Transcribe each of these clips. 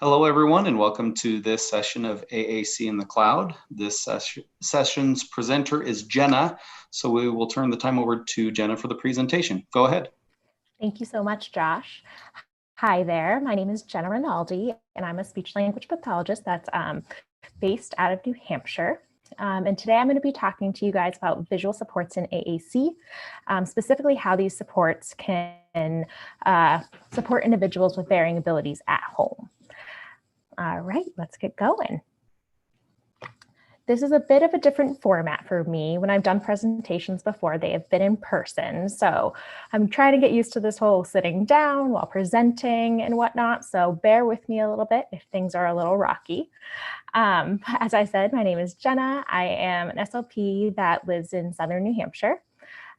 Hello, everyone, and welcome to this session of AAC in the Cloud. This session's presenter is Jenna, so we will turn the time over to Jenna for the presentation. Go ahead. Thank you so much, Josh. Hi there, my name is Jenna Rinaldi, and I'm a speech-language pathologist that's based out of New Hampshire. And today I'm going to be talking to you guys about visual supports in AAC, specifically how these supports can support individuals with varying abilities at home. All right, let's get going. This is a bit of a different format for me. When I've done presentations before, they have been in person. So I'm trying to get used to this whole sitting down while presenting and whatnot. So bear with me a little bit if things are a little rocky. As I said, my name is Jenna. I am an SLP that lives in Southern New Hampshire.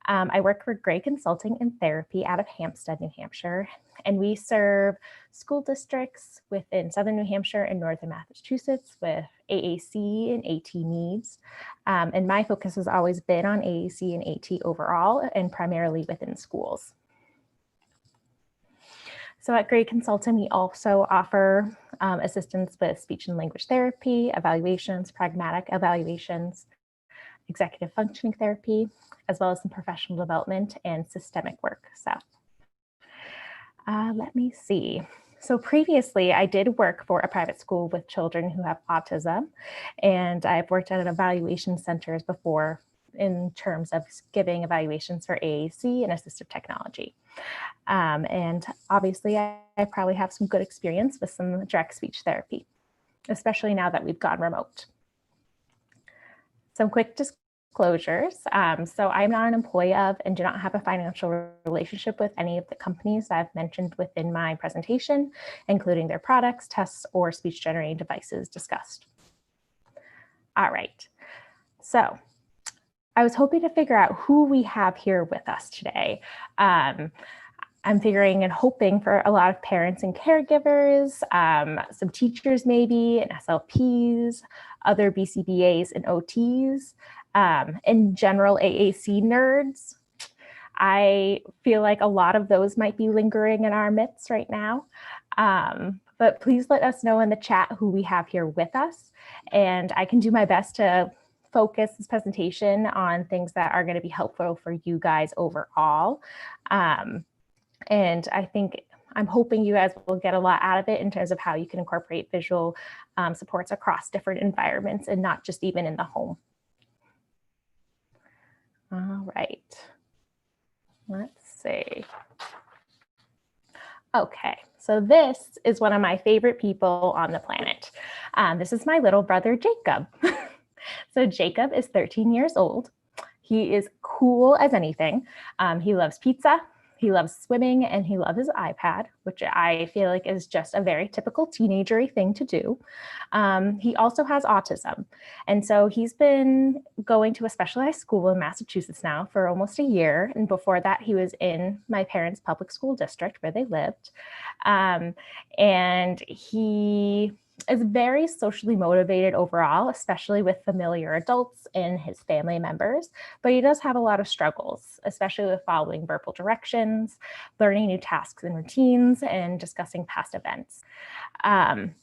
I work for Gray Consulting and Therapy out of Hampstead, New Hampshire, and we serve school districts within Southern New Hampshire and Northern Massachusetts with AAC and AT needs. And my focus has always been on AAC and AT overall, and primarily within schools. So at Gray Consulting, we also offer assistance with speech and language therapy, evaluations, pragmatic evaluations, executive functioning therapy, as well as some professional development and systemic work. So let me see. So previously, I did work for a private school with children who have autism, and I've worked at evaluation centers before in terms of giving evaluations for AAC and assistive technology. And obviously, I probably have some good experience with some direct speech therapy, especially now that we've gone remote. Some quick disclosures. So I'm not an employee of and do not have a financial relationship with any of the companies that I've mentioned within my presentation, including their products, tests, or speech generating devices discussed. All right. So I was hoping to figure out who we have here with us today. I'm figuring and hoping for a lot of parents and caregivers, some teachers maybe, and SLPs, other BCBAs and OTs, and general AAC nerds. I feel like a lot of those might be lingering in our midst right now. But please let us know in the chat who we have here with us, and I can do my best to focus this presentation on things that are going to be helpful for you guys overall. And I'm hoping you guys will get a lot out of it in terms of how you can incorporate visual supports across different environments and not just even in the home. All right, let's see. Okay, so this is one of my favorite people on the planet. This is my little brother, Jacob. So Jacob is 13 years old. He is cool as anything. He loves pizza. He loves swimming, and he loves his iPad, which I feel like is just a very typical teenager-y thing to do. He also has autism. And so he's been going to a specialized school in Massachusetts now for almost a year. And before that, he was in my parents' public school district where they lived. And he is very socially motivated overall, especially with familiar adults and his family members, but he does have a lot of struggles, especially with following verbal directions, learning new tasks and routines, and discussing past events. And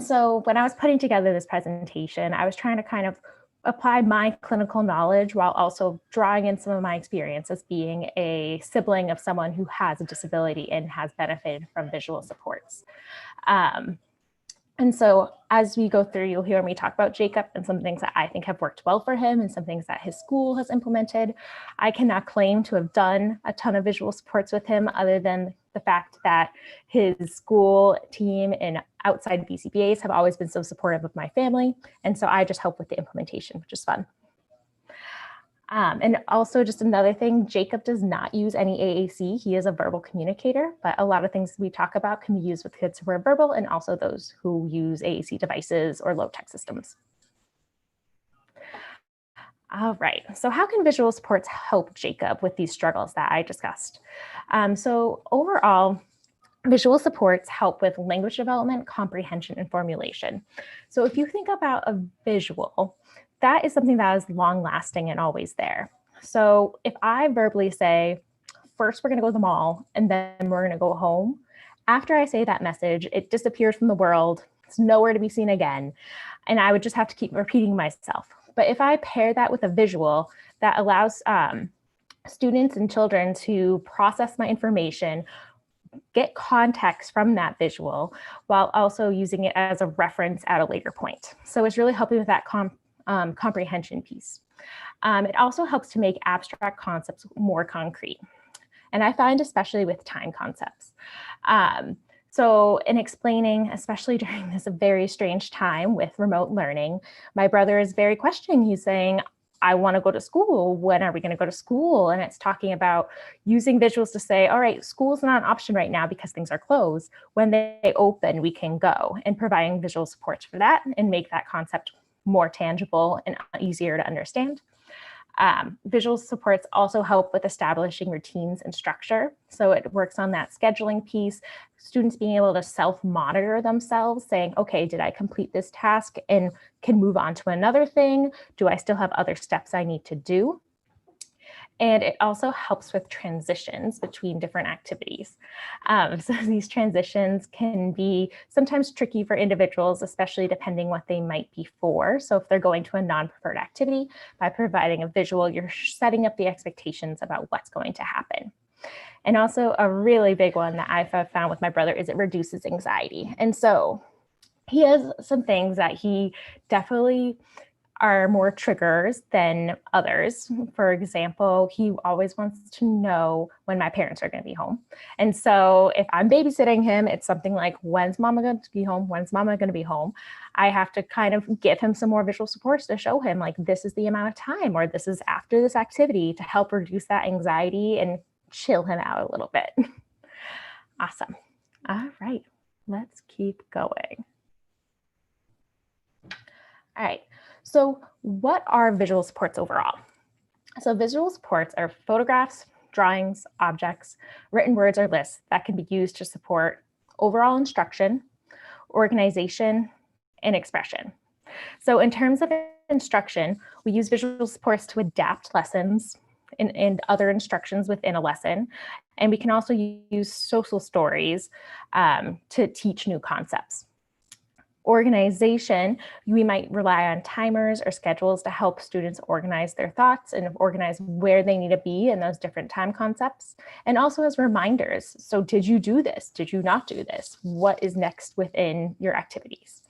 so when I was putting together this presentation, I was trying to kind of apply my clinical knowledge while also drawing in some of my experience as being a sibling of someone who has a disability and has benefited from visual supports. And so as we go through, you'll hear me talk about Jacob and some things that I think have worked well for him and some things that his school has implemented. I cannot claim to have done a ton of visual supports with him other than the fact that his school team and outside BCBAs have always been so supportive of my family. And so I just help with the implementation, which is fun. And also just another thing, Jacob does not use any AAC. He is a verbal communicator, but a lot of things we talk about can be used with kids who are verbal and also those who use AAC devices or low-tech systems. All right, so how can visual supports help Jacob with these struggles that I discussed? So overall, visual supports help with language development, comprehension, and formulation. So if you think about a visual, that is something that is long lasting and always there. So if I verbally say, first we're gonna go to the mall and then we're gonna go home, After I say that message, it disappears from the world. It's nowhere to be seen again. And I would just have to keep repeating myself. But if I pair that with a visual that allows students and children to process my information, get context from that visual, while also using it as a reference at a later point. So it's really helping with that comprehension piece. It also helps to make abstract concepts more concrete. And I find especially with time concepts. So in explaining, especially during this very strange time with remote learning, my brother is very questioning. He's saying, I want to go to school. When are we going to go to school? And it's talking about using visuals to say, all right, school's not an option right now because things are closed. When they open, we can go, and providing visual supports for that and make that concept more tangible and easier to understand. Visual supports also help with establishing routines and structure. So it works on that scheduling piece, students being able to self-monitor themselves, saying, okay, did I complete this task and can move on to another thing? Do I still have other steps I need to do? And it also helps with transitions between different activities. So these transitions can be sometimes tricky for individuals, especially depending what they might be for. So if they're going to a non-preferred activity, by providing a visual, you're setting up the expectations about what's going to happen. And also a really big one that I've found with my brother is it reduces anxiety. And so he has some things that he definitely are more triggers than others. For example, he always wants to know when my parents are going to be home. And so if I'm babysitting him, it's something like, when's mama going to be home? When's mama going to be home? I have to kind of give him some more visual supports to show him like, this is the amount of time, or this is after this activity, to help reduce that anxiety and chill him out a little bit. Awesome. All right, let's keep going. All right. So what are visual supports overall? So visual supports are photographs, drawings, objects, written words, or lists that can be used to support overall instruction, organization, and expression. So in terms of instruction, we use visual supports to adapt lessons and other instructions within a lesson. And we can also use social stories to teach new concepts. Organization, we might rely on timers or schedules to help students organize their thoughts and organize where they need to be in those different time concepts, and also as reminders. So did you do this? Did you not do this? What is next within your activities?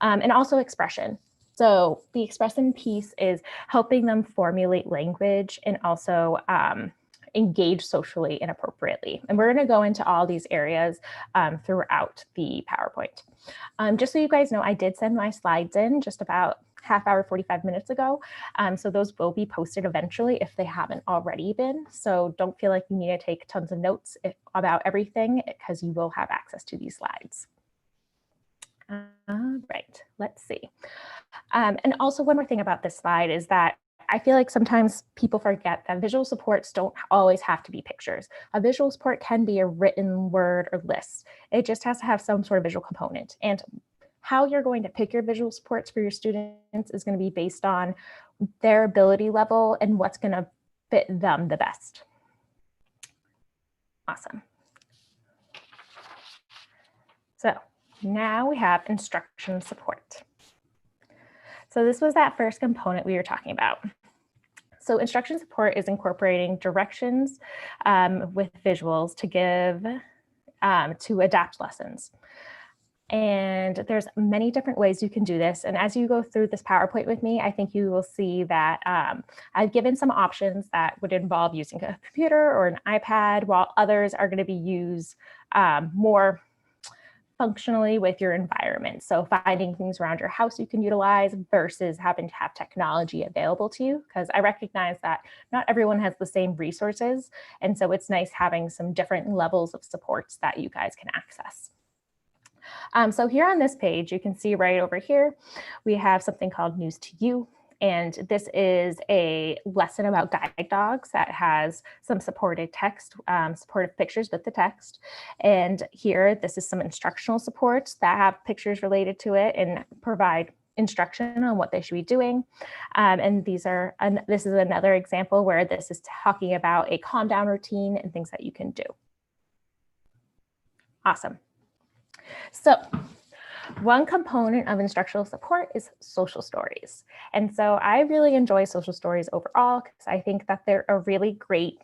And also expression. So the expression piece is helping them formulate language and also engage socially and appropriately. And we're going to go into all these areas throughout the PowerPoint. Just so you guys know, I did send my slides in just about half hour, 45 minutes ago. So those will be posted eventually if they haven't already been. So don't feel like you need to take tons of notes about everything, because you will have access to these slides. All right, let's see. And also one more thing about this slide is that I feel like sometimes people forget that visual supports don't always have to be pictures. A visual support can be a written word or list. It just has to have some sort of visual component. And how you're going to pick your visual supports for your students is going to be based on their ability level and what's going to fit them the best. Awesome. So now we have instruction support. So this was that first component we were talking about. So instruction support is incorporating directions with visuals to give, to adapt lessons. And there's many different ways you can do this. And as you go through this PowerPoint with me, I think you will see that I've given some options that would involve using a computer or an iPad, while others are going to be used more functionally with your environment. So finding things around your house you can utilize versus having to have technology available to you, because I recognize that not everyone has the same resources. And so it's nice having some different levels of supports that you guys can access. So here on this page, you can see right over here, we have something called News to You. And this is a lesson about guide dogs that has some supported text, supportive pictures with the text. And here, this is some instructional supports that have pictures related to it and provide instruction on what they should be doing. And this is another example where this is talking about a calm down routine and things that you can do. Awesome. So one component of instructional support is social stories. And so I really enjoy social stories overall because I think that they're a really great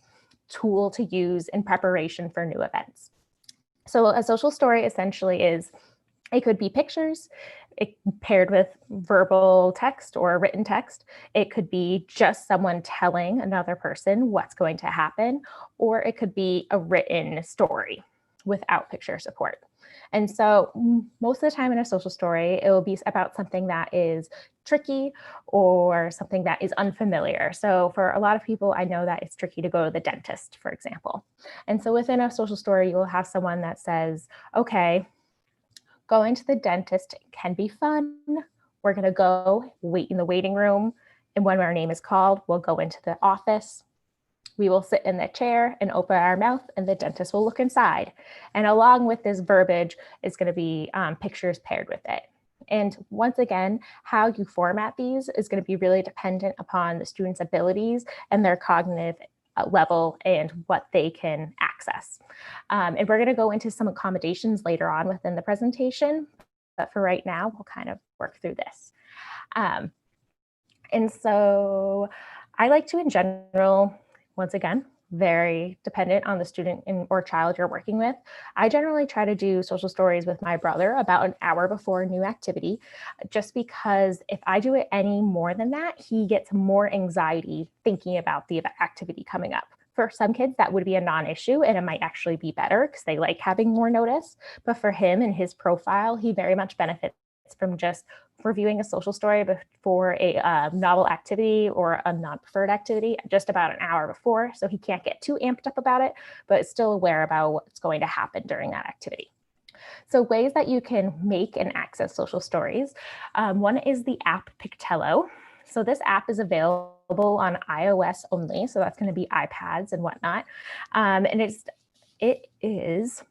tool to use in preparation for new events. So a social story essentially is, it could be pictures, paired with verbal text or written text. It could be just someone telling another person what's going to happen, or it could be a written story without picture support. And so most of the time in a social story, it will be about something that is tricky or something that is unfamiliar. So for a lot of people, I know that it's tricky to go to the dentist, for example. And so within a social story, you'll have someone that says, okay, going to the dentist can be fun. We're going to go wait in the waiting room. And when our name is called, we'll go into the office. We will sit in the chair and open our mouth, and the dentist will look inside. And along with this verbiage is going to be pictures paired with it. And once again, how you format these is going to be really dependent upon the student's abilities and their cognitive level and what they can access. And we're going to go into some accommodations later on within the presentation, but for right now, we'll kind of work through this. And so I like to, in general, once again, very dependent on the student or child you're working with. I generally try to do social stories with my brother about an hour before a new activity, just because if I do it any more than that, he gets more anxiety thinking about the activity coming up. For some kids, that would be a non-issue, and it might actually be better because they like having more notice. But for him and his profile, he very much benefits from just reviewing a social story before a novel activity or a non-preferred activity just about an hour before. So he can't get too amped up about it, but is still aware about what's going to happen during that activity. So ways that you can make and access social stories. One is the app Pictello. So this app is available on iOS only. So that's going to be iPads and whatnot. And it is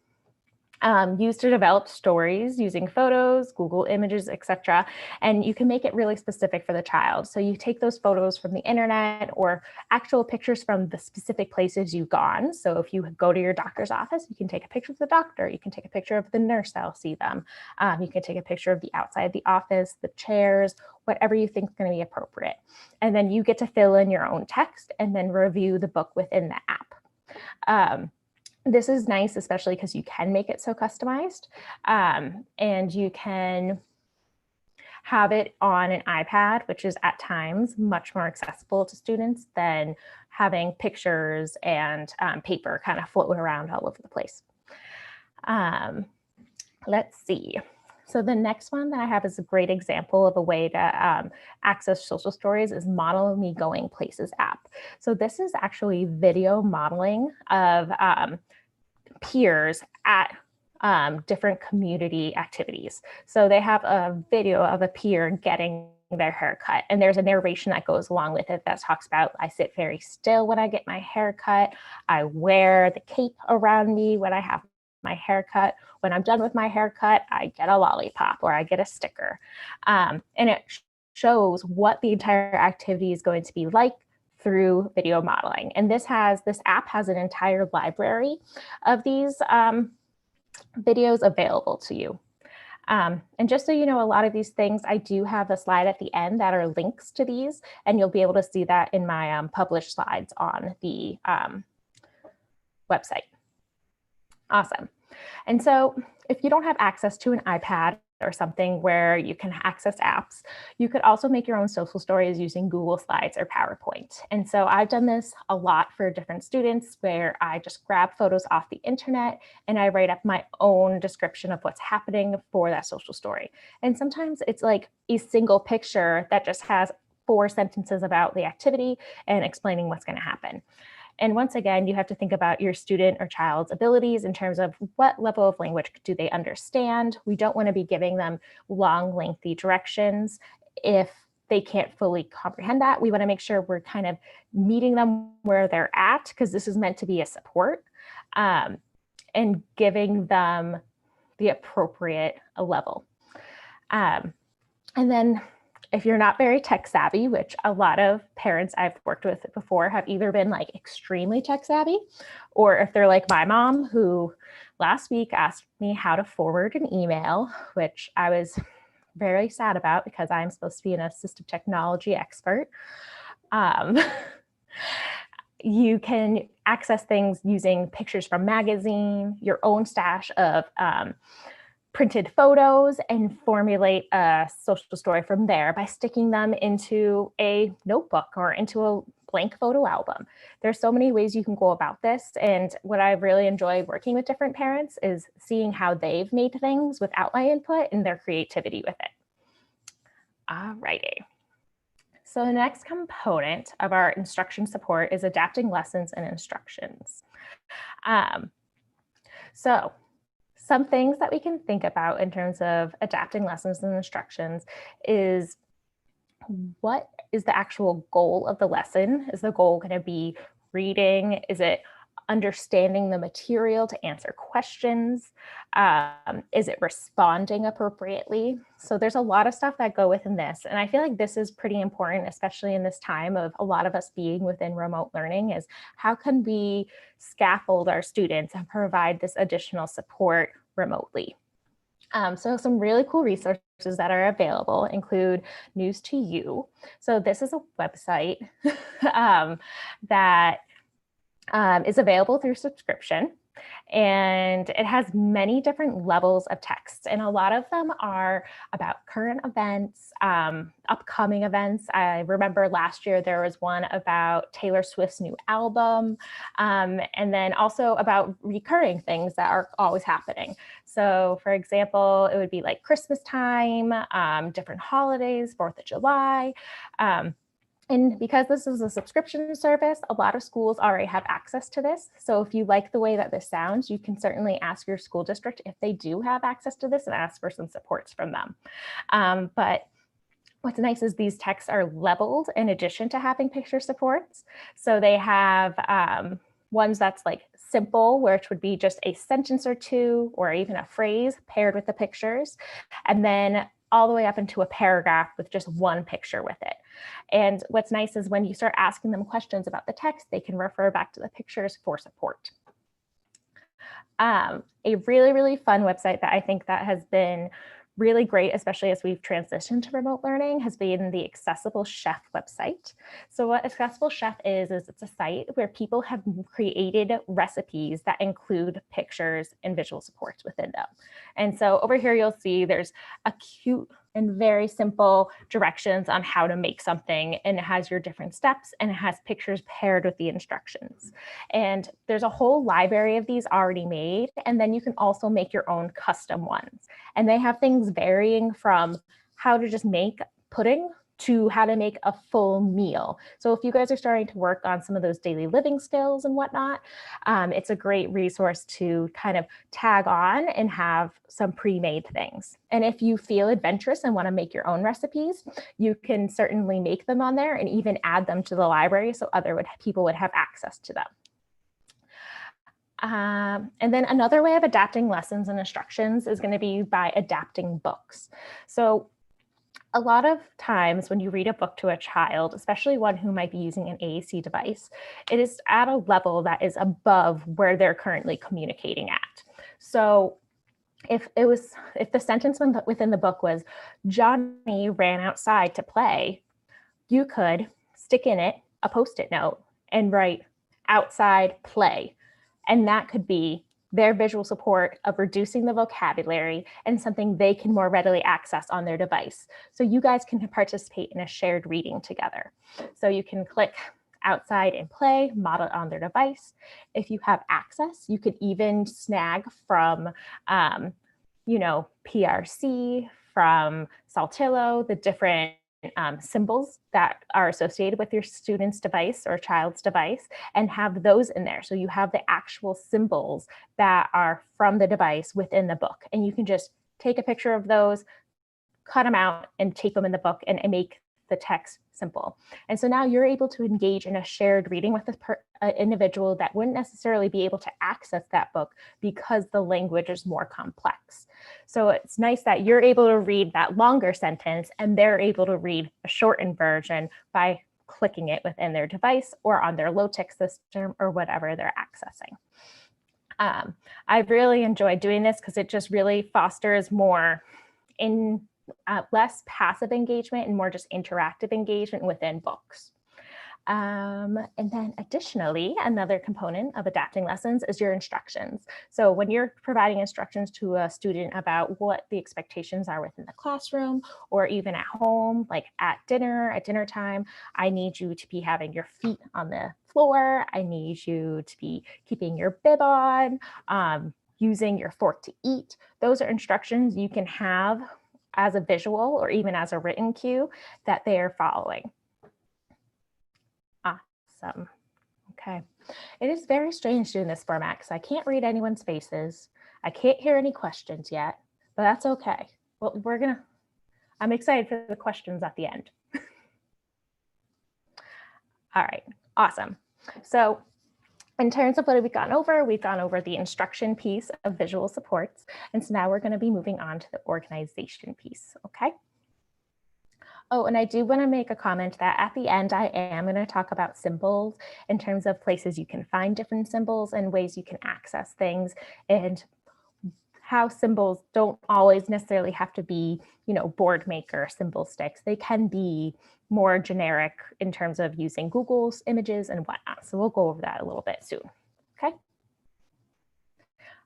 used to develop stories using photos, Google Images, etc. And you can make it really specific for the child. So you take those photos from the internet or actual pictures from the specific places you've gone. So if you go to your doctor's office, you can take a picture of the doctor. You can take a picture of the nurse that'll see them. You can take a picture of the outside of the office, the chairs, whatever you think is going to be appropriate. And then you get to fill in your own text and then review the book within the app. This is nice, especially because you can make it so customized, and you can have it on an iPad, which is at times much more accessible to students than having pictures and paper kind of floating around all over the place. Let's see. So the next one that I have is a great example of a way to access social stories is Model Me Going Places app. So this is actually video modeling of peers at different community activities. So they have a video of a peer getting their haircut, and there's a narration that goes along with it that talks about, I sit very still when I get my haircut. I wear the cape around me when I have my haircut. When I'm done with my haircut, I get a lollipop or I get a sticker. And it shows what the entire activity is going to be like through video modeling. And this app has an entire library of these videos available to you. And just so you know, a lot of these things, I do have a slide at the end that are links to these, and you'll be able to see that in my published slides on the website. Awesome. And so if you don't have access to an iPad or something where you can access apps, you could also make your own social stories using Google Slides or PowerPoint. And so I've done this a lot for different students where I just grab photos off the internet and I write up my own description of what's happening for that social story. And sometimes it's like a single picture that just has 4 sentences about the activity and explaining what's going to happen. And once again, you have to think about your student or child's abilities in terms of what level of language do they understand. We don't want to be giving them long, lengthy directions if they can't fully comprehend that. We want to make sure we're kind of meeting them where they're at, because this is meant to be a support, and giving them the appropriate level. And then if you're not very tech savvy, which a lot of parents I've worked with before have either been like extremely tech savvy, or if they're like my mom, who last week asked me how to forward an email, which I was very sad about because I'm supposed to be an assistive technology expert. You can access things using pictures from magazine, your own stash of printed photos, and formulate a social story from there by sticking them into a notebook or into a blank photo album. There's so many ways you can go about this. And what I really enjoy working with different parents is seeing how they've made things without my input and their creativity with it. All righty. So the next component of our instruction support is adapting lessons and instructions. So some things that we can think about in terms of adapting lessons and instructions is, what is the actual goal of the lesson? Is the goal going to be reading? Is it understanding the material to answer questions? Is it responding appropriately? So there's a lot of stuff that go within this. And I feel like this is pretty important, especially in this time of a lot of us being within remote learning, is how can we scaffold our students and provide this additional support remotely? So some really cool resources that are available include News to You. So this is a website that is available through subscription, and it has many different levels of text, and a lot of them are about current events, upcoming events. I remember last year there was one about Taylor Swift's new album, and then also about recurring things that are always happening. So for example, it would be like Christmas time, different holidays, 4th of July. And because this is a subscription service, a lot of schools already have access to this. So if you like the way that this sounds, you can certainly ask your school district if they do have access to this and ask for some supports from them. But what's nice is these texts are leveled in addition to having picture supports. So they have ones that's like simple, which would be just a sentence or two, or even a phrase paired with the pictures, and then all the way up into a paragraph with just one picture with it. And what's nice is when you start asking them questions about the text, they can refer back to the pictures for support. A really, really fun website that I think that has been really great, especially as we've transitioned to remote learning, has been the Accessible Chef website. So what Accessible Chef is it's a site where people have created recipes that include pictures and visual supports within them. And so over here, you'll see there's a cute and very simple directions on how to make something, and it has your different steps, and it has pictures paired with the instructions. And there's a whole library of these already made, and then you can also make your own custom ones. And they have things varying from how to just make pudding to how to make a full meal. So if you guys are starting to work on some of those daily living skills and whatnot, it's a great resource to kind of tag on and have some pre-made things. And if you feel adventurous and want to make your own recipes, you can certainly make them on there and even add them to the library so other people would have access to them. And then another way of adapting lessons and instructions is going to be by adapting books. So a lot of times when you read a book to a child, especially one who might be using an AAC device, it is at a level that is above where they're currently communicating at. So if the sentence within the book was, Johnny ran outside to play, you could stick in it a Post-it note and write outside play. And that could be their visual support of reducing the vocabulary and something they can more readily access on their device. So you guys can participate in a shared reading together. So you can click outside and play, model it on their device. If you have access, you could even snag from, PRC, from Saltillo, the different symbols that are associated with your student's device or child's device, and have those in there. So you have the actual symbols that are from the device within the book. And you can just take a picture of those, cut them out, and tape them in the book and make the text simple. And so now you're able to engage in a shared reading with an individual that wouldn't necessarily be able to access that book because the language is more complex. So it's nice that you're able to read that longer sentence and they're able to read a shortened version by clicking it within their device or on their low-tech system or whatever they're accessing. I really enjoy doing this because it just really fosters more less passive engagement and more just interactive engagement within books. And then additionally, another component of adapting lessons is your instructions. So when you're providing instructions to a student about what the expectations are within the classroom or even at home, like at dinner time, I need you to be having your feet on the floor. I need you to be keeping your bib on, using your fork to eat. Those are instructions you can have as a visual or even as a written cue that they are following. Awesome. Okay. It is very strange doing this format because I can't read anyone's faces. I can't hear any questions yet, but that's okay. Well, I'm excited for the questions at the end. All right, awesome. So in terms of what we've gone over the instruction piece of visual supports. And so now we're going to be moving on to the organization piece, okay? Oh, and I do want to make a comment that at the end, I am going to talk about symbols in terms of places you can find different symbols and ways you can access things and how symbols don't always necessarily have to be, board maker symbol sticks. They can be more generic in terms of using Google's images and whatnot. So we'll go over that a little bit soon. Okay.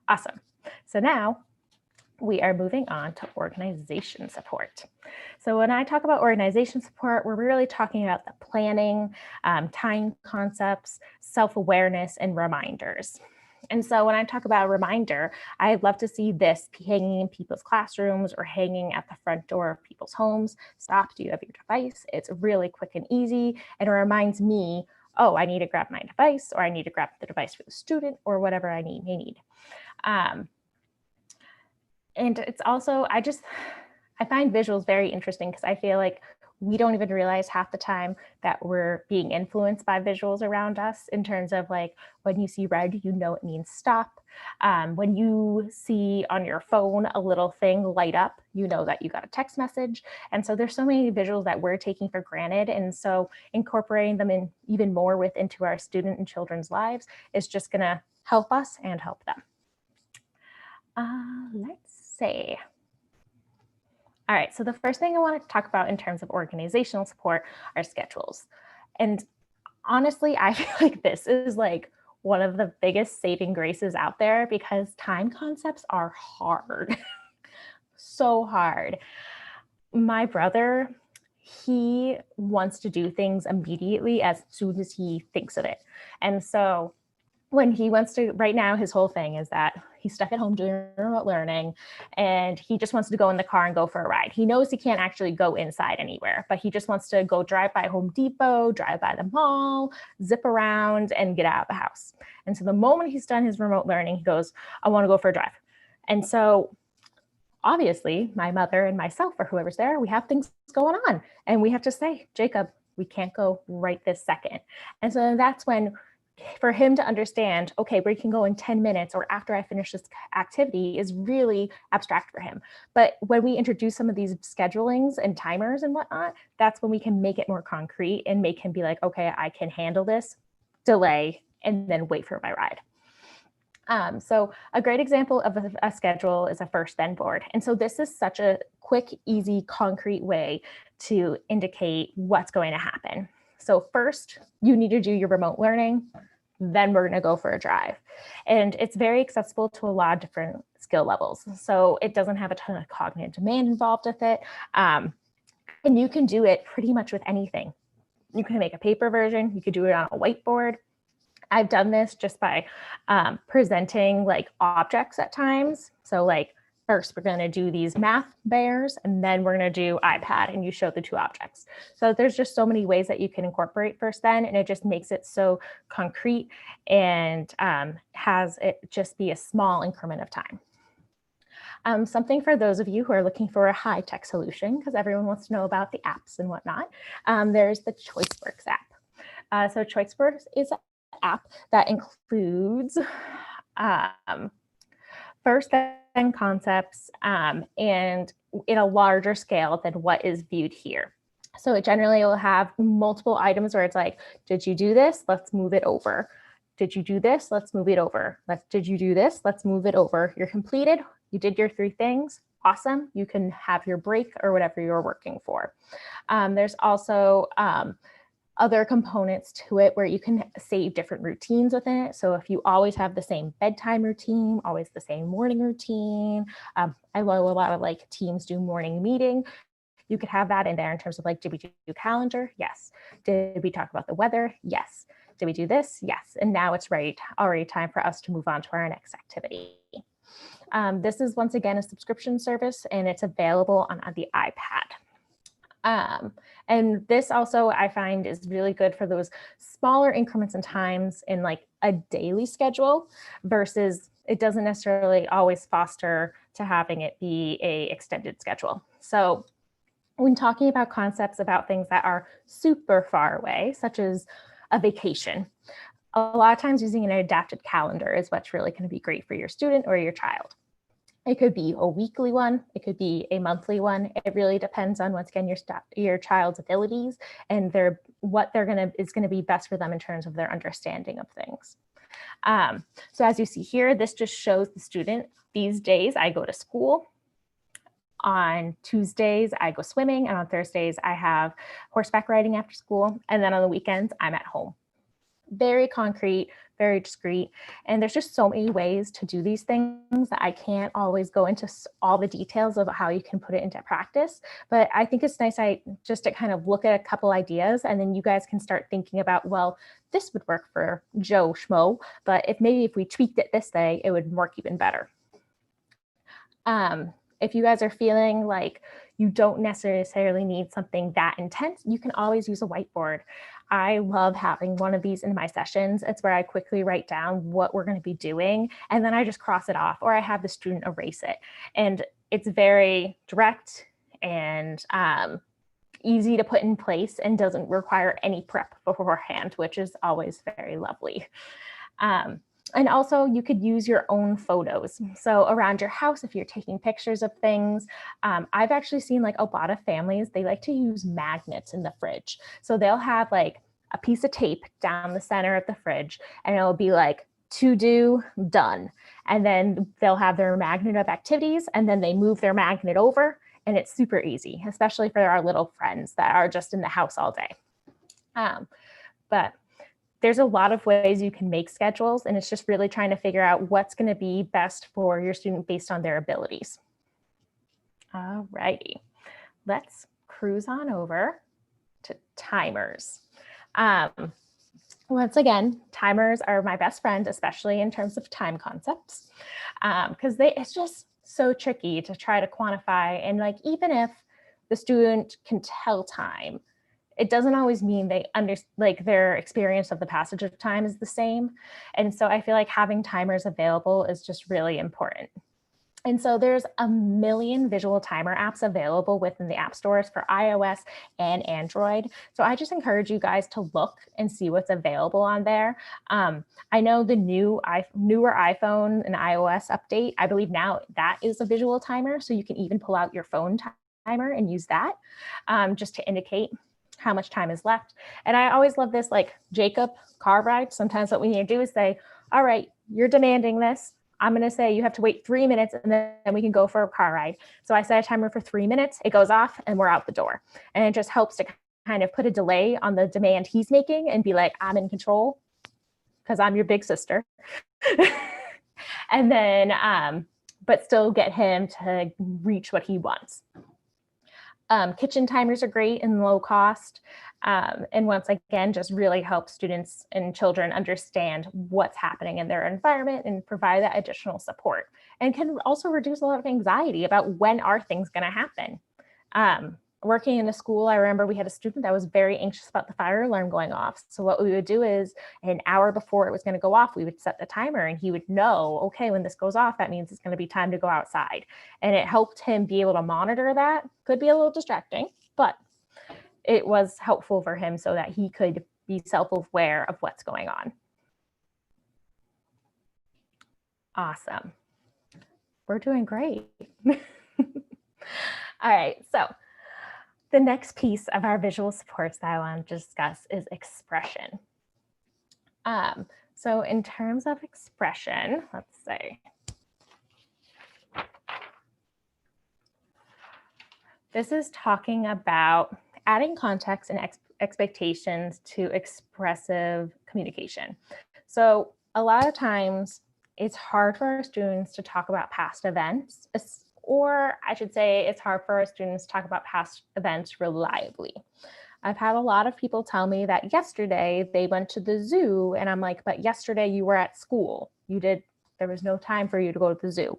Awesome. So now we are moving on to organization support. So when I talk about organization support, we're really talking about the planning, time concepts, self-awareness, and reminders. And so when I talk about a reminder, I'd love to see this hanging in people's classrooms or hanging at the front door of people's homes. Stop, do you have your device? It's really quick and easy. And it reminds me, oh, I need to grab my device, or I need to grab the device for the student, or whatever I may need. And it's also, I find visuals very interesting because I feel like we don't even realize half the time that we're being influenced by visuals around us in terms of like, when you see red, it means stop. When you see on your phone a little thing light up, that you got a text message. And so there's so many visuals that we're taking for granted. And so incorporating them in even more into our student and children's lives is just gonna help us and help them. Let's see. All right, so the first thing I want to talk about in terms of organizational support are schedules. And honestly, I feel like this is like one of the biggest saving graces out there because time concepts are hard, so hard. My brother, he wants to do things immediately as soon as he thinks of it. And so when he wants to, right now, his whole thing is that he's stuck at home doing remote learning and he just wants to go in the car and go for a ride. He knows he can't actually go inside anywhere, but he just wants to go drive by Home Depot, drive by the mall, zip around and get out of the house. And so the moment he's done his remote learning, he goes, I want to go for a drive. And so obviously my mother and myself or whoever's there, we have things going on and we have to say, Jacob, we can't go right this second. And so that's when, for him to understand, okay, we can go in 10 minutes or after I finish this activity is really abstract for him. But when we introduce some of these schedulings and timers and whatnot, that's when we can make it more concrete and make him be like, okay, I can handle this, delay, and then wait for my ride. So a great example of a schedule is a first then board. And so this is such a quick, easy, concrete way to indicate what's going to happen. So first, you need to do your remote learning, then we're going to go for a drive. And it's very accessible to a lot of different skill levels. So it doesn't have a ton of cognitive demand involved with it. And you can do it pretty much with anything. You can make a paper version, you could do it on a whiteboard. I've done this just by presenting like objects at times. So like, first, we're going to do these math bears, and then we're going to do iPad, and you show the two objects. So there's just so many ways that you can incorporate first then, and it just makes it so concrete and has it just be a small increment of time. Something for those of you who are looking for a high-tech solution, because everyone wants to know about the apps and whatnot, there's the ChoiceWorks app. So ChoiceWorks is an app that includes first and concepts and in a larger scale than what is viewed here. So it generally will have multiple items where it's like, did you do this? Let's move it over. Did you do this? Let's move it over. Did you do this? Let's move it over. You're completed. You did your 3 things. Awesome. You can have your break or whatever you're working for. There's also other components to it where you can save different routines within it. So if you always have the same bedtime routine, always the same morning routine, I know a lot of like teams do morning meeting. You could have that in there in terms of like, did we do calendar? Yes. Did we talk about the weather? Yes. Did we do this? Yes. And now it's already time for us to move on to our next activity. This is once again a subscription service and it's available on the iPad. And this also I find is really good for those smaller increments in times in like a daily schedule versus it doesn't necessarily always foster to having it be a extended schedule. So when talking about concepts about things that are super far away, such as a vacation, a lot of times using an adapted calendar is what's really going to be great for your student or your child. It could be a weekly one. It could be a monthly one. It really depends on, once again, your child's abilities and what is going to be best for them in terms of their understanding of things. So as you see here, this just shows the student, these days I go to school. On Tuesdays, I go swimming, and on Thursdays, I have horseback riding after school. And then on the weekends, I'm at home. Very concrete, very discreet. And there's just so many ways to do these things that I can't always go into all the details of how you can put it into practice. But I think it's nice just to kind of look at a couple ideas, and then you guys can start thinking about, well, this would work for Joe Schmo, but if we tweaked it this way, it would work even better. If you guys are feeling like you don't necessarily need something that intense, you can always use a whiteboard. I love having one of these in my sessions. It's where I quickly write down what we're going to be doing, and then I just cross it off, or I have the student erase it. And it's very direct and easy to put in place and doesn't require any prep beforehand, which is always very lovely. And also you could use your own photos. So around your house, if you're taking pictures of things, I've actually seen like a lot of families, they like to use magnets in the fridge. So they'll have like a piece of tape down the center of the fridge and it'll be like to do, done. And then they'll have their magnet of activities and then they move their magnet over and it's super easy, especially for our little friends that are just in the house all day. But there's a lot of ways you can make schedules, and it's just really trying to figure out what's going to be best for your student based on their abilities. All righty, let's cruise on over to timers. Once again, timers are my best friend, especially in terms of time concepts, because it's just so tricky to try to quantify. And like, even if the student can tell time, it doesn't always mean their experience of the passage of time is the same. And so I feel like having timers available is just really important. And so there's a million visual timer apps available within the app stores for iOS and Android. So I just encourage you guys to look and see what's available on there. I know the newer iPhone and iOS update, I believe now that is a visual timer. So you can even pull out your phone timer and use that just to indicate how much time is left. And I always love this, like Jacob car ride. Sometimes what we need to do is say, all right, you're demanding this. I'm going to say you have to wait 3 minutes and then we can go for a car ride. So I set a timer for 3 minutes, it goes off and we're out the door. And it just helps to kind of put a delay on the demand he's making and be like, I'm in control because I'm your big sister. And then, but still get him to reach what he wants. Kitchen timers are great and low cost. And once again, just really help students and children understand what's happening in their environment and provide that additional support. And can also reduce a lot of anxiety about when are things going to happen. working in a school, I remember we had a student that was very anxious about the fire alarm going off. So what we would do is an hour before it was going to go off, we would set the timer and he would know, okay, when this goes off, that means it's going to be time to go outside. And it helped him be able to monitor that. Could be a little distracting, but it was helpful for him so that he could be self-aware of what's going on. Awesome. We're doing great. All right, so the next piece of our visual supports that I want to discuss is expression. So in terms of expression, let's say, this is talking about adding context and expectations to expressive communication. So a lot of times it's hard for our students to talk about past events, or I should say it's hard for our students to talk about past events reliably. I've had a lot of people tell me that yesterday they went to the zoo, and I'm like, but yesterday you were at school. There was no time for you to go to the zoo.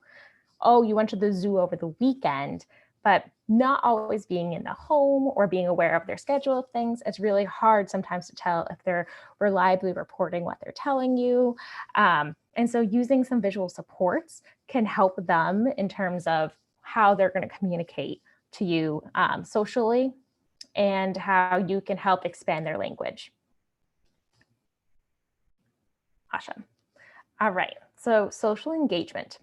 Oh, you went to the zoo over the weekend, but not always being in the home or being aware of their schedule of things. It's really hard sometimes to tell if they're reliably reporting what they're telling you. And so using some visual supports can help them in terms of how they're going to communicate to you socially and how you can help expand their language. Awesome. All right, so social engagement.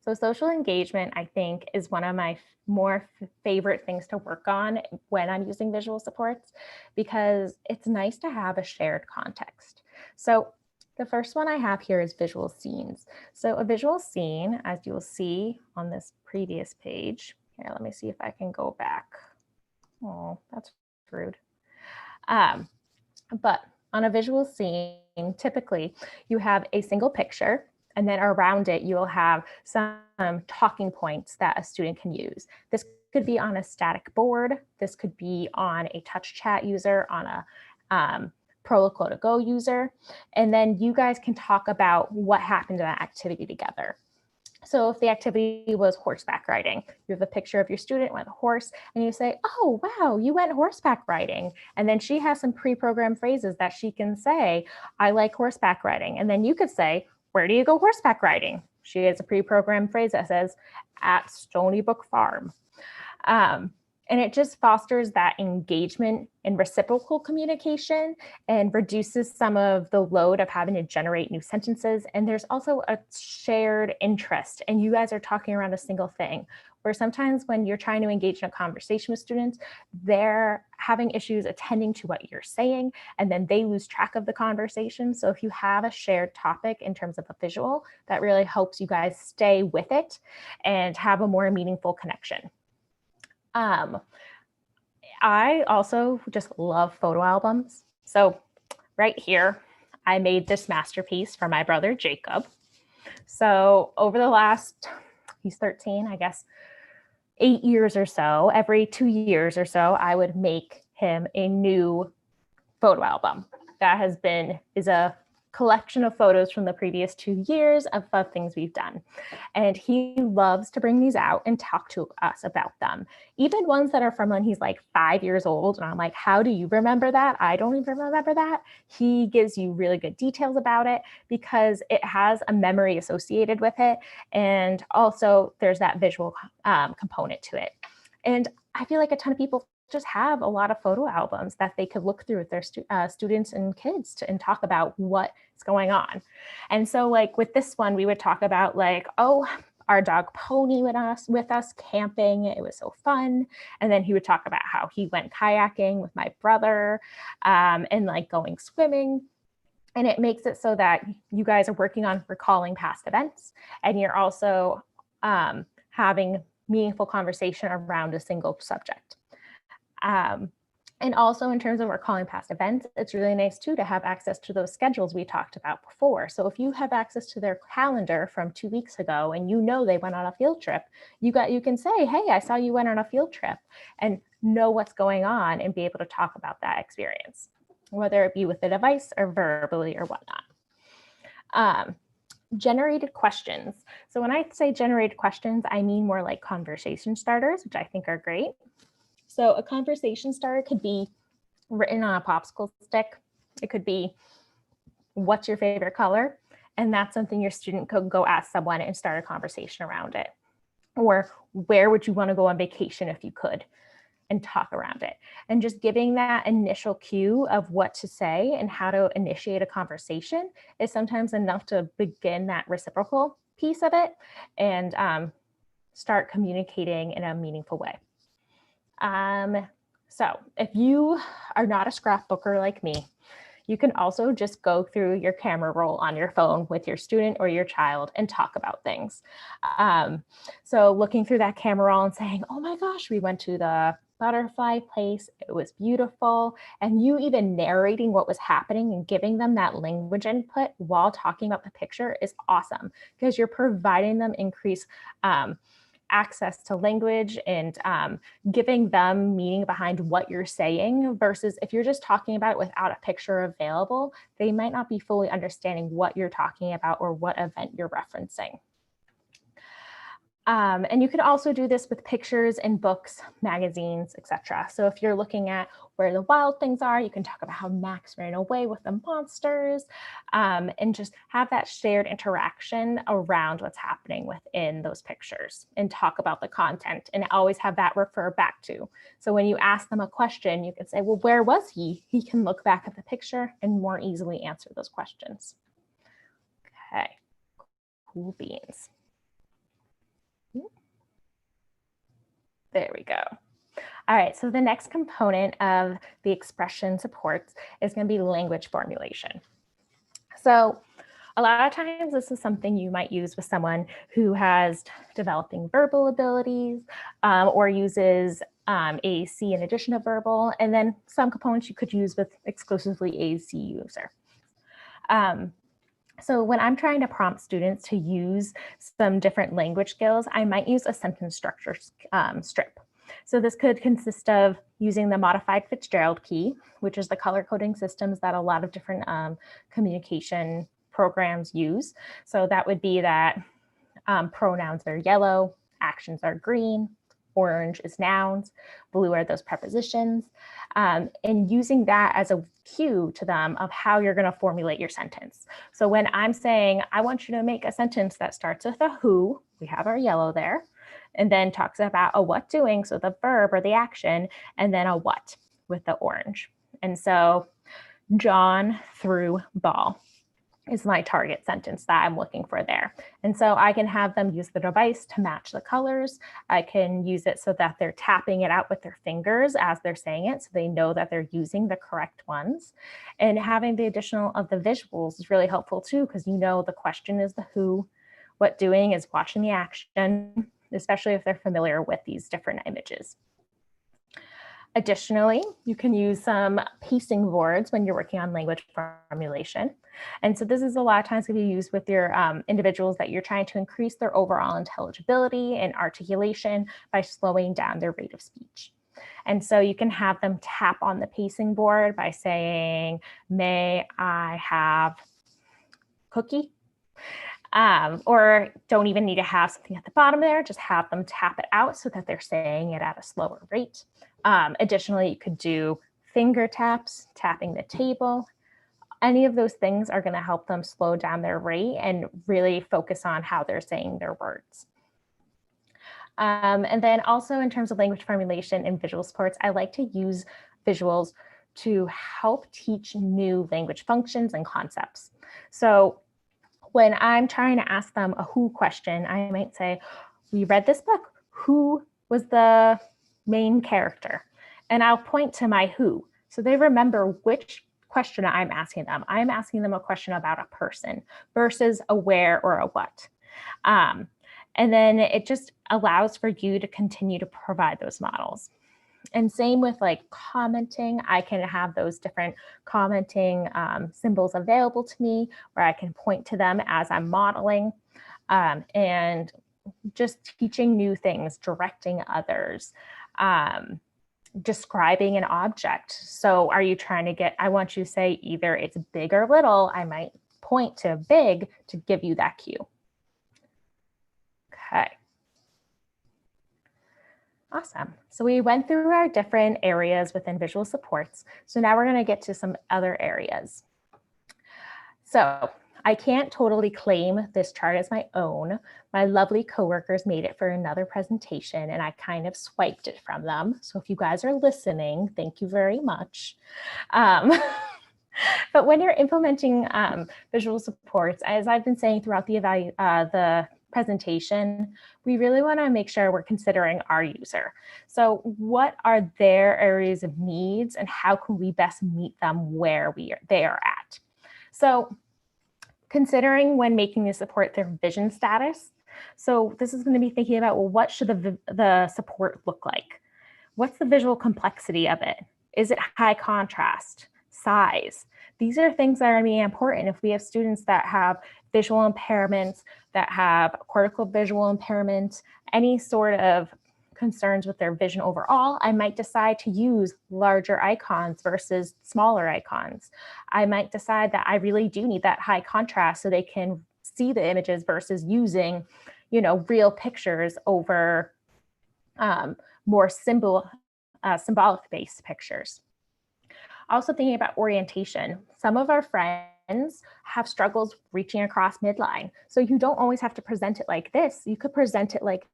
So social engagement, I think, is one of my more favorite things to work on when I'm using visual supports, because it's nice to have a shared context. So the first one I have here is visual scenes. So a visual scene, as you will see on this previous page, here, let me see if I can go back. Oh, that's rude. But on a visual scene, typically you have a single picture, and then around it, you'll have some talking points that a student can use. This could be on a static board. This could be on a touch chat user, on a Proloquo Go user. And then you guys can talk about what happened in that activity together. So if the activity was horseback riding, you have a picture of your student with a horse and you say, oh, wow, you went horseback riding. And then she has some pre-programmed phrases that she can say, I like horseback riding. And then you could say, where do you go horseback riding? She has a pre-programmed phrase that says, at Stony Brook Farm. And it just fosters that engagement and reciprocal communication and reduces some of the load of having to generate new sentences. And there's also a shared interest, and you guys are talking around a single thing, where sometimes when you're trying to engage in a conversation with students, they're having issues attending to what you're saying, and then they lose track of the conversation. So if you have a shared topic in terms of a visual, that really helps you guys stay with it and have a more meaningful connection. I also just love photo albums. So right here, I made this masterpiece for my brother, Jacob. So over the last, he's 13, I guess, 8 years or so, every 2 years or so, I would make him a new photo album that is a collection of photos from the previous 2 years of things we've done. And he loves to bring these out and talk to us about them. Even ones that are from when he's like 5 years old. And I'm like, how do you remember that? I don't even remember that. He gives you really good details about it because it has a memory associated with it. And also there's that visual component to it. And I feel like a ton of people just have a lot of photo albums that they could look through with their students and kids and talk about what's going on. And so like with this one, we would talk about like, oh, our dog Pony with us camping. It was so fun. And then he would talk about how he went kayaking with my brother and like going swimming. And it makes it so that you guys are working on recalling past events, and you're also having meaningful conversation around a single subject. And also in terms of recalling past events, it's really nice too to have access to those schedules we talked about before. So if you have access to their calendar from 2 weeks ago and you know they went on a field trip, you can say, hey, I saw you went on a field trip, and know what's going on and be able to talk about that experience, whether it be with the device or verbally or whatnot. Generated questions. So when I say generated questions, I mean more like conversation starters, which I think are great. So a conversation starter could be written on a popsicle stick. It could be, what's your favorite color? And that's something your student could go ask someone and start a conversation around it. Or where would you want to go on vacation if you could? And talk around it. And just giving that initial cue of what to say and how to initiate a conversation is sometimes enough to begin that reciprocal piece of it and start communicating in a meaningful way. So if you are not a scrapbooker like me, you can also just go through your camera roll on your phone with your student or your child and talk about things. So looking through that camera roll and saying, oh my gosh, we went to the butterfly place, it was beautiful. And you even narrating what was happening and giving them that language input while talking about the picture is awesome, because you're providing them increased access to language and giving them meaning behind what you're saying, versus if you're just talking about it without a picture available, they might not be fully understanding what you're talking about or what event you're referencing. And you can also do this with pictures in books, magazines, etc. So if you're looking at where the wild things are, you can talk about how Max ran away with the monsters, and just have that shared interaction around what's happening within those pictures and talk about the content and always have that refer back to. So when you ask them a question, you can say, well, where was he? He can look back at the picture and more easily answer those questions. Okay, cool beans. There we go. All right, so the next component of the expression supports is going to be language formulation. So a lot of times this is something you might use with someone who has developing verbal abilities or uses AAC in addition to verbal, and then some components you could use with exclusively AAC user. So when I'm trying to prompt students to use some different language skills, I might use a sentence structure strip. So this could consist of using the modified Fitzgerald key, which is the color coding systems that a lot of different communication programs use. So that would be that pronouns are yellow, actions are green, orange is nouns, blue are those prepositions, and using that as a cue to them of how you're going to formulate your sentence. So when I'm saying, I want you to make a sentence that starts with a who, we have our yellow there, and then talks about a what doing, so the verb or the action, and then a what with the orange. And so John threw ball is my target sentence that I'm looking for there. And so I can have them use the device to match the colors. I can use it so that they're tapping it out with their fingers as they're saying it, so they know that they're using the correct ones. And having the additional of the visuals is really helpful too, because you know the question is the who, what doing is watching the action, especially if they're familiar with these different images. Additionally, you can use some pacing boards when you're working on language formulation. And so this is a lot of times going to be used with your individuals that you're trying to increase their overall intelligibility and articulation by slowing down their rate of speech. And so you can have them tap on the pacing board by saying, may I have cookie? Or don't even need to have something at the bottom there, just have them tap it out so that they're saying it at a slower rate. Additionally, you could do finger taps, tapping the table. Any of those things are going to help them slow down their rate and really focus on how they're saying their words. And then also in terms of language formulation and visual supports, I like to use visuals to help teach new language functions and concepts. So when I'm trying to ask them a who question, I might say, we read this book, who was the main character? And I'll point to my who, so they remember which question I'm asking them. I'm asking them a question about a person versus a where or a what. And then it just allows for you to continue to provide those models. And same with like commenting, I can have those different commenting symbols available to me where I can point to them as I'm modeling, and just teaching new things, directing others, describing an object. So are you trying to get, I want you to say either it's big or little, I might point to big to give you that cue. Okay. Awesome. So we went through our different areas within visual supports. So now we're going to get to some other areas. So I can't totally claim this chart as my own. My lovely coworkers made it for another presentation and I kind of swiped it from them. So if you guys are listening, thank you very much. But when you're implementing visual supports, as I've been saying throughout the presentation, we really want to make sure we're considering our user. So what are their areas of needs and how can we best meet them where they are at? So considering when making the support their vision status. So this is going to be thinking about, well, what should the support look like? What's the visual complexity of it? Is it high contrast? Size? These are things that are going to be important if we have students that have visual impairments, that have cortical visual impairment, any sort of concerns with their vision overall. I might decide to use larger icons versus smaller icons. I might decide that I really do need that high contrast so they can see the images versus using, real pictures over more symbolic-based pictures. Also thinking about orientation. Some of our friends have struggles reaching across midline. So you don't always have to present it like this. You could present it like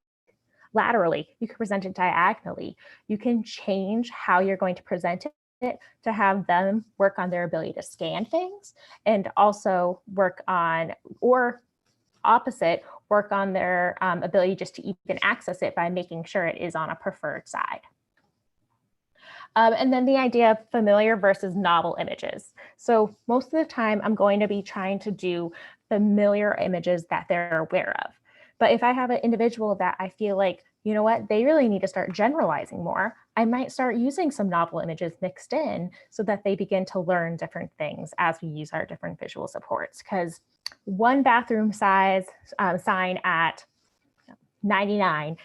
laterally. You could present it diagonally. You can change how you're going to present it to have them work on their ability to scan things and also work on, or opposite, work on their ability just to even access it by making sure it is on a preferred side. And then the idea of familiar versus novel images. So most of the time I'm going to be trying to do familiar images that they're aware of. But if I have an individual that I feel like, you know what, they really need to start generalizing more, I might start using some novel images mixed in so that they begin to learn different things as we use our different visual supports. Because one bathroom size sign at 99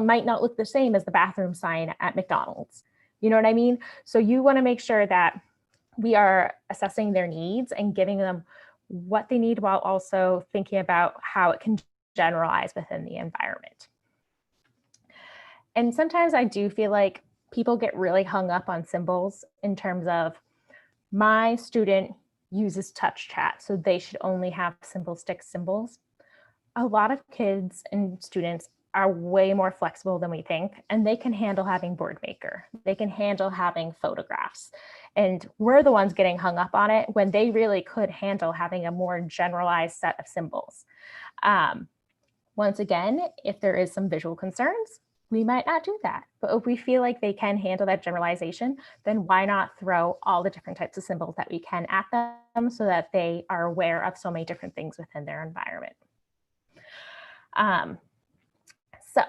might not look the same as the bathroom sign at McDonald's. You know what I mean? So you want to make sure that we are assessing their needs and giving them what they need while also thinking about how it can generalize within the environment. And sometimes I do feel like people get really hung up on symbols in terms of my student uses touch chat, so they should only have symbol stick symbols. A lot of kids and students are way more flexible than we think, and they can handle having board maker. They can handle having photographs. And we're the ones getting hung up on it when they really could handle having a more generalized set of symbols. Once again, if there is some visual concerns, we might not do that. But if we feel like they can handle that generalization, then why not throw all the different types of symbols that we can at them so that they are aware of so many different things within their environment. So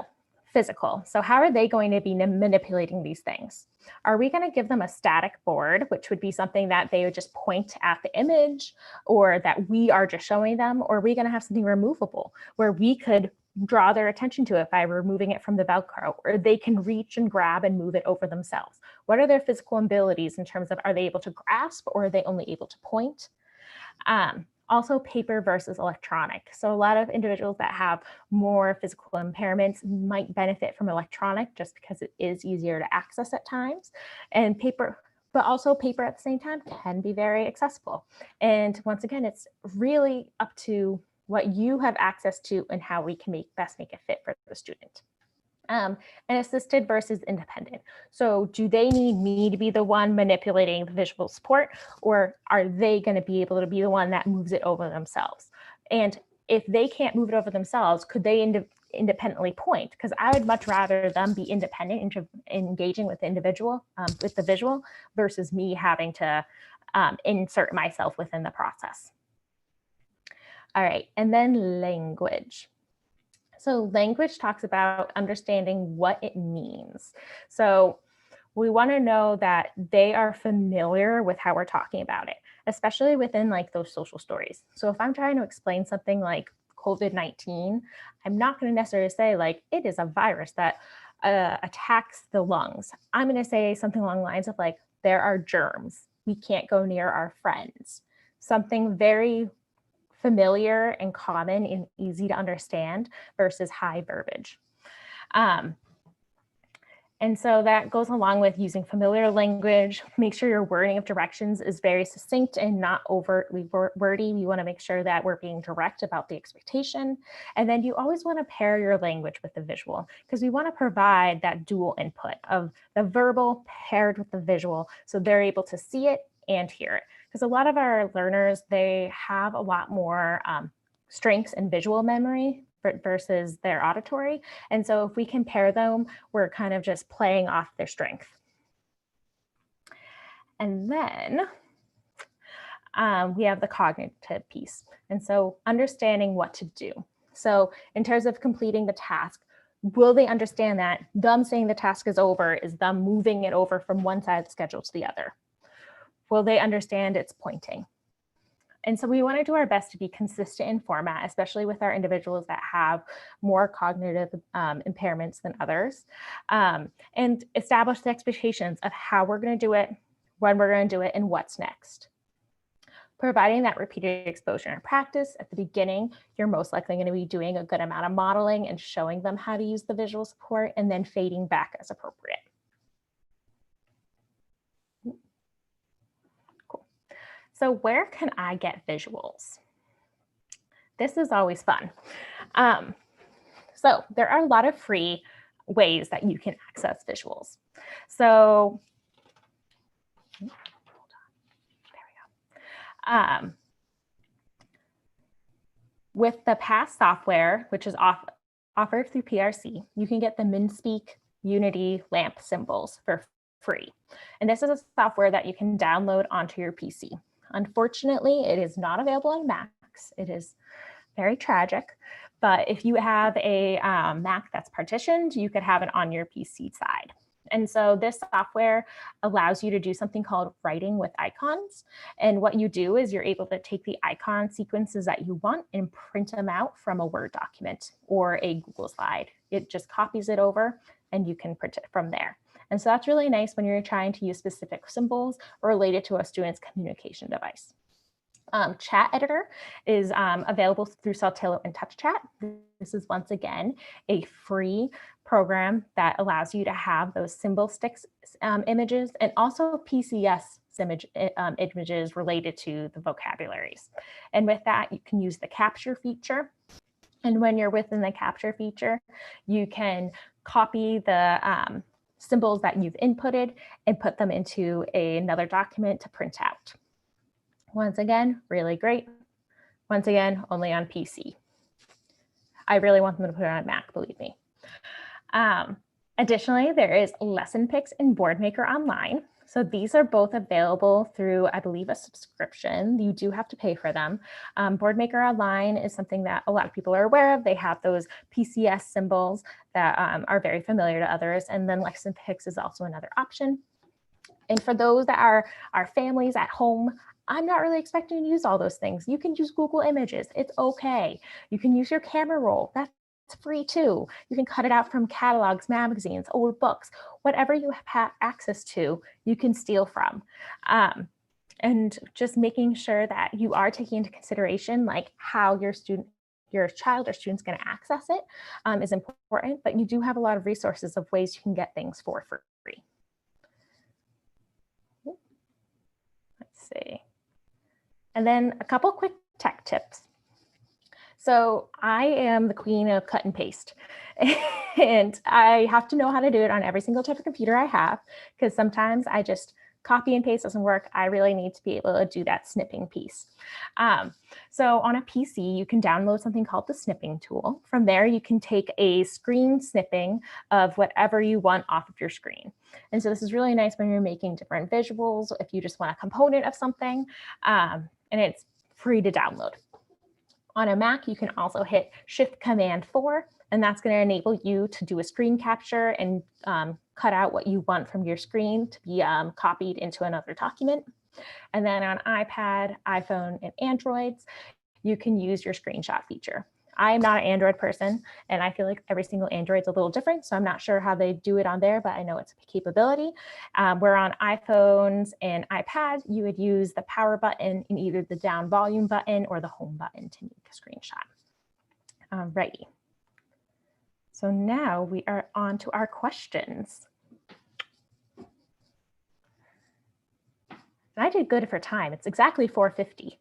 physical. So how are they going to be manipulating these things? Are we going to give them a static board, which would be something that they would just point at the image or that we are just showing them? Or are we going to have something removable where we could draw their attention to it by removing it from the Velcro, or they can reach and grab and move it over themselves? What are their physical abilities in terms of, are they able to grasp or are they only able to point? Also paper versus electronic. So a lot of individuals that have more physical impairments might benefit from electronic just because it is easier to access at times. And paper, but also paper at the same time can be very accessible. And once again, it's really up to what you have access to and how we can best make it fit for the student. And assisted versus independent. So do they need me to be the one manipulating the visual support, or are they going to be able to be the one that moves it over themselves? And if they can't move it over themselves, could they independently point? Because I would much rather them be independent engaging with the individual, with the visual, versus me having to insert myself within the process. All right, and then language. So language talks about understanding what it means. So we want to know that they are familiar with how we're talking about it, especially within like those social stories. So if I'm trying to explain something like COVID-19, I'm not going to necessarily say like it is a virus that attacks the lungs. I'm going to say something along the lines of like, there are germs. We can't go near our friends. Something very familiar and common and easy to understand versus high verbiage. And so that goes along with using familiar language. Make sure your wording of directions is very succinct and not overtly wordy. We want to make sure that we're being direct about the expectation. And then you always want to pair your language with the visual, because we want to provide that dual input of the verbal paired with the visual, so they're able to see it and hear it. Because a lot of our learners, they have a lot more strengths in visual memory versus their auditory. And so if we compare them, we're kind of just playing off their strength. And then we have the cognitive piece. And so understanding what to do. So in terms of completing the task, will they understand that them saying the task is over is them moving it over from one side of the schedule to the other? Will they understand it's pointing? And so we want to do our best to be consistent in format, especially with our individuals that have more cognitive impairments than others, and establish the expectations of how we're going to do it, when we're going to do it, and what's next. Providing that repeated exposure and practice at the beginning, you're most likely going to be doing a good amount of modeling and showing them how to use the visual support, and then fading back as appropriate. So where can I get visuals? This is always fun. So there are a lot of free ways that you can access visuals. So hold on. There we go. With the PASS software, which is offered through PRC, you can get the MinSpeak Unity lamp symbols for free. And this is a software that you can download onto your PC. Unfortunately, it is not available on Macs. It is very tragic, but if you have a Mac that's partitioned, you could have it on your PC side. And so this software allows you to do something called writing with icons. And what you do is you're able to take the icon sequences that you want and print them out from a Word document or a Google slide. It just copies it over and you can print it from there. And so that's really nice when you're trying to use specific symbols related to a student's communication device. Chat Editor is available through Saltillo and TouchChat. This is once again a free program that allows you to have those symbol sticks images and also PCS images related to the vocabularies. And with that, you can use the capture feature. And when you're within the capture feature, you can copy the symbols that you've inputted and put them into another document to print out. Once again, really great. Once again, only on PC. I really want them to put it on Mac, believe me. Additionally, there is Lesson Picks and Boardmaker Online. So these are both available through, I believe, a subscription. You do have to pay for them. Boardmaker Online is something that a lot of people are aware of. They have those PCS symbols that are very familiar to others. And then Lesson Picks is also another option. And for those that are families at home, I'm not really expecting you to use all those things. You can use Google Images. It's okay. You can use your camera roll. That's free too. You can cut it out from catalogs, magazines, old books, whatever you have access to, you can steal from. And just making sure that you are taking into consideration like how your child or student's going to access it is important, but you do have a lot of resources of ways you can get things for free. Let's see. And then a couple quick tech tips. So I am the queen of cut and paste, and I have to know how to do it on every single type of computer I have, because sometimes I just copy and paste doesn't work. I really need to be able to do that snipping piece. So on a PC, you can download something called the snipping tool. From there, you can take a screen snipping of whatever you want off of your screen. And so this is really nice when you're making different visuals, if you just want a component of something, and it's free to download. On a Mac, you can also hit Shift-Command-4, and that's going to enable you to do a screen capture and cut out what you want from your screen to be copied into another document. And then on iPad, iPhone, and Androids, you can use your screenshot feature. I am not an Android person, and I feel like every single Android's a little different, so I'm not sure how they do it on there, but I know it's a capability. Where on iPhones and iPads, you would use the power button and either the down volume button or the home button to make a screenshot. Alrighty. So now we are on to our questions. And I did good for time. It's exactly 4:50.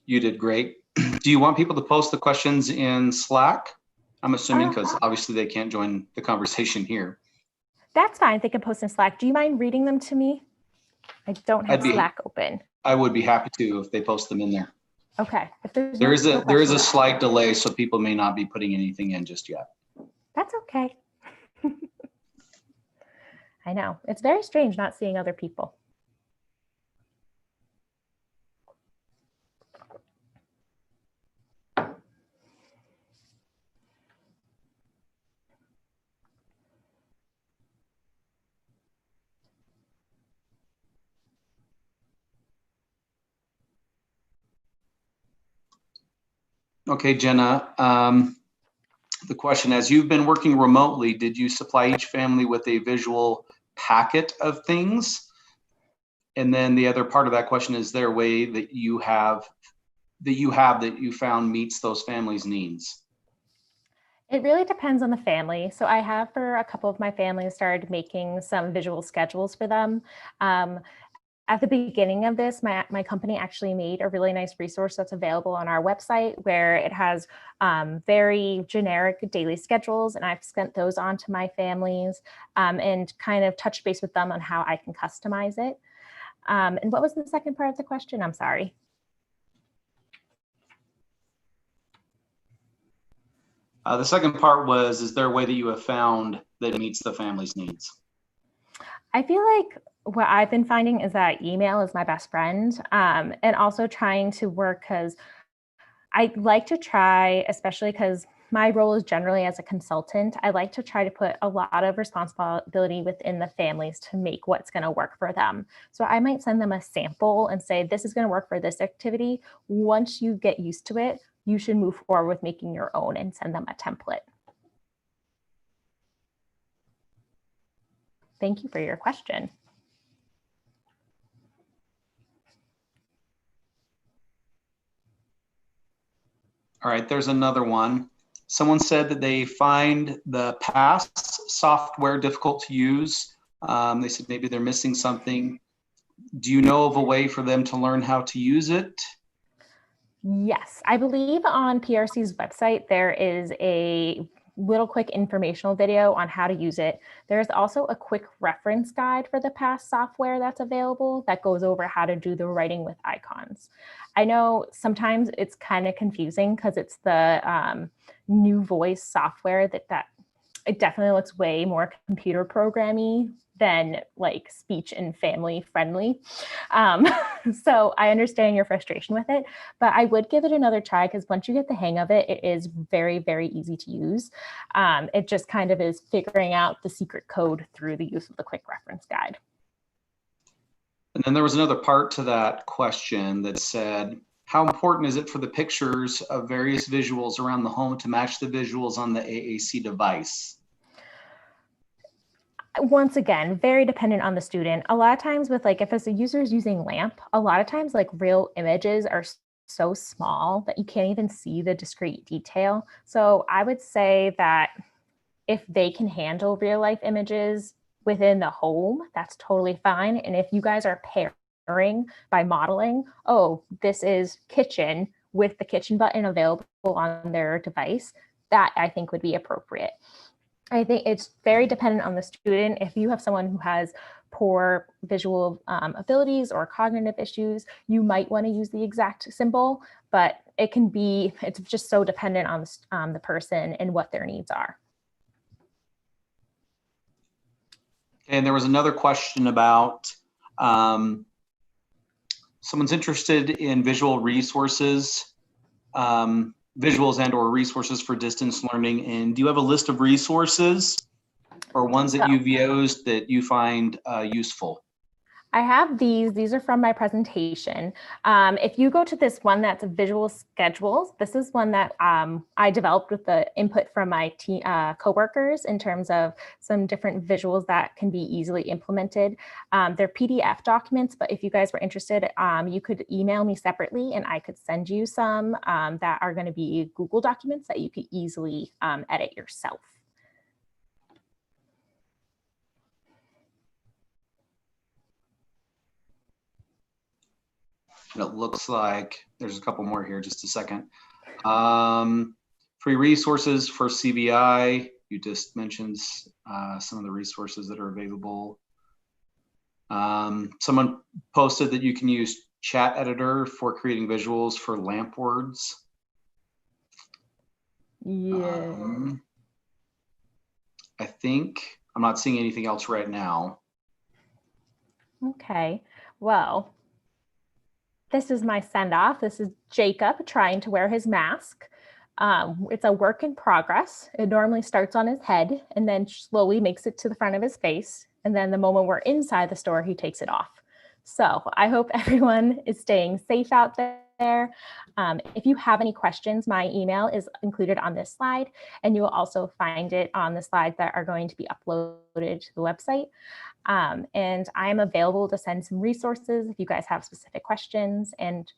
You did great. Do you want people to post the questions in Slack? I'm assuming, because obviously they can't join the conversation here. That's fine. They can post in Slack. Do you mind reading them to me? I don't have Slack open. I would be happy to if they post them in there. Okay. If there's there is a slight delay, so people may not be putting anything in just yet. That's okay. I know. It's very strange not seeing other people. Okay, Jenna, the question, as you've been working remotely, did you supply each family with a visual packet of things? And then the other part of that question, is there a way that you found meets those families' needs? It really depends on the family. So I have, for a couple of my families, started making some visual schedules for them. At the beginning of this, my company actually made a really nice resource that's available on our website, where it has very generic daily schedules, and I've sent those on to my families and kind of touched base with them on how I can customize it. And what was the second part of the question? I'm sorry. The second part was, is there a way that you have found that it meets the family's needs? I feel like what I've been finding is that email is my best friend, and also trying to work, because I like to try, especially because my role is generally as a consultant, I like to try to put a lot of responsibility within the families to make what's going to work for them. So I might send them a sample and say, this is going to work for this activity. Once you get used to it, you should move forward with making your own, and send them a template. Thank you for your question. All right, there's another one. Someone said that they find the past software difficult to use. They said maybe they're missing something. Do you know of a way for them to learn how to use it? Yes, I believe on PRC's website, there is a little quick informational video on how to use it. There's also a quick reference guide for the past software that's available that goes over how to do the writing with icons. I know sometimes it's kind of confusing because it's the new voice software that it definitely looks way more computer programmy than like speech and family friendly. So I understand your frustration with it, but I would give it another try, because once you get the hang of it, it is very, very easy to use. It just kind of is figuring out the secret code through the use of the quick reference guide. And then there was another part to that question that said, how important is it for the pictures of various visuals around the home to match the visuals on the AAC device? Once again, very dependent on the student. A lot of times with like, if a user is using LAMP, a lot of times like real images are so small that you can't even see the discrete detail. So I would say that if they can handle real life images within the home, that's totally fine. And if you guys are pairing by modeling, oh, this is kitchen with the kitchen button available on their device, that I think would be appropriate. I think it's very dependent on the student. If you have someone who has poor visual abilities or cognitive issues, you might want to use the exact symbol, but it's just so dependent on the person and what their needs are. And there was another question about someone's interested in visual resources, visuals and or resources for distance learning. And do you have a list of resources or ones that you've used that you find useful? I have these are from my presentation. If you go to this one that's visual schedules, this is one that I developed with the input from my coworkers in terms of some different visuals that can be easily implemented. They're PDF documents, but if you guys were interested, you could email me separately and I could send you some that are going to be Google documents that you could easily edit yourself. And it looks like there's a couple more here, just a second. Free resources for CBI. You just mentioned some of the resources that are available. Someone posted that you can use Chat Editor for creating visuals for lamp words. Yeah. I think I'm not seeing anything else right now. Okay, well, this is my send off. This is Jacob trying to wear his mask. It's a work in progress. It normally starts on his head and then slowly makes it to the front of his face. And then the moment we're inside the store, he takes it off. So I hope everyone is staying safe out there. If you have any questions, my email is included on this slide, and you will also find it on the slides that are going to be uploaded to the website. And I am available to send some resources if you guys have specific questions. And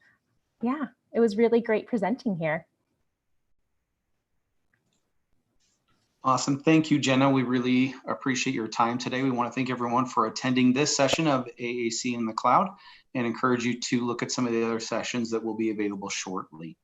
yeah, it was really great presenting here. Awesome. Thank you, Jenna. We really appreciate your time today. We want to thank everyone for attending this session of AAC in the Cloud and encourage you to look at some of the other sessions that will be available shortly.